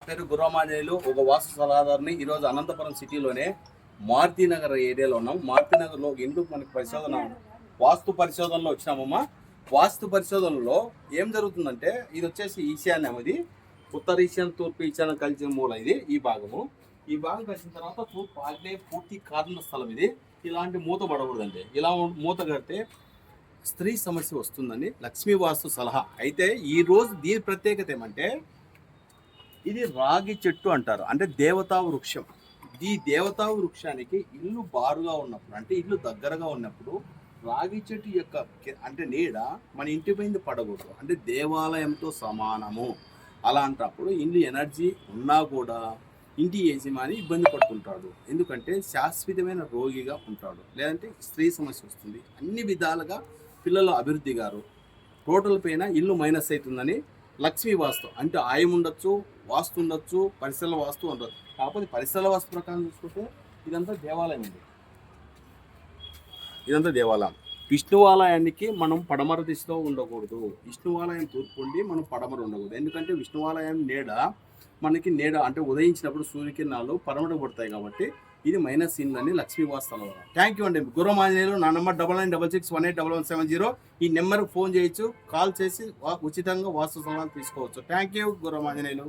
పేరు గుర్రమాంజనేయులు, ఒక వాస్తు సలహాదారుని. ఈరోజు అనంతపురం సిటీలోనే మారుతినగర్ ఏరియాలో ఉన్నాం. మారుతినగర్లో ఇండ్లు మనకి వాస్తు పరిశోధనలో వచ్చినామమ్మా. వాస్తు పరిశోధనలో ఏం జరుగుతుందంటే, ఇది వచ్చేసి ఈశాన్యం, ఇది ఉత్తర ఈశాన్యం, తూర్పు ఈశాన్యం కలిసిన మూల ఇది. ఈ భాగం కలిసిన తర్వాత తూర్పు ఆగ్నేయ పూర్తి కారణ స్థలం ఇది. ఇలాంటి మూత పడకూడదండి. ఇలా మూత కడితే స్త్రీ సమస్య వస్తుందని లక్ష్మీ వాస్తు సలహా. అయితే ఈ రోజు దీని ప్రత్యేకత ఏమంటే, ఇది రాగి చెట్టు అంటారు, అంటే దేవతా వృక్షం. ఈ దేవతా వృక్షానికి ఇల్లు బారుగా ఉన్నప్పుడు, అంటే ఇల్లు దగ్గరగా ఉన్నప్పుడు, రాగి చెట్టు యొక్క అంటే నీడ మన ఇంటి పైన పడకూడదు, అంటే దేవాలయంతో సమానము. అలాంటప్పుడు ఇల్లు ఎనర్జీ ఉన్నా కూడా ఇంటి యజమాని ఇబ్బంది పడుతుంటాడు. ఎందుకంటే శాశ్వతమైన రోగిగా ఉంటాడు, లేదంటే స్త్రీ సమస్య వస్తుంది. అన్ని విధాలుగా పిల్లల అభివృద్ధి గారు టోటల్ పైన ఇల్లు మైనస్ అవుతుందని లక్ష్మీ వాస్తు. అంటే ఆయం ఉండొచ్చు, వాస్తు ఉండొచ్చు, పరిసర వాస్తు ఉండొచ్చు. కాకపోతే పరిసర వాస్తు ప్రకారం చూసుకుంటే ఇదంతా దేవాలయం ఉంది. ఇదంతా దేవాలయం. విష్ణువాలయానికి మనం పడమర దిశలో ఉండకూడదు. విష్ణువాలయం తూర్పు ఉండి మనం పడమర ఉండకూడదు. ఎందుకంటే విష్ణువాలయం మనకి నీడ అంటే ఉదయించినప్పుడు సూర్యకిరణాలు పడమట పడతాయి కాబట్టి ఇది minus in Lakshmi vastu. Thank you అండి. గుర్రమాంజనేయులు. నా నెంబర్ 9966181170. ఈ నెంబర్కి ఫోన్ చేయొచ్చు, కాల్ చేసి ఉచితంగా వాస్తు సలహాలు తీసుకోవచ్చు. Thank you Gurramanjaneyulu.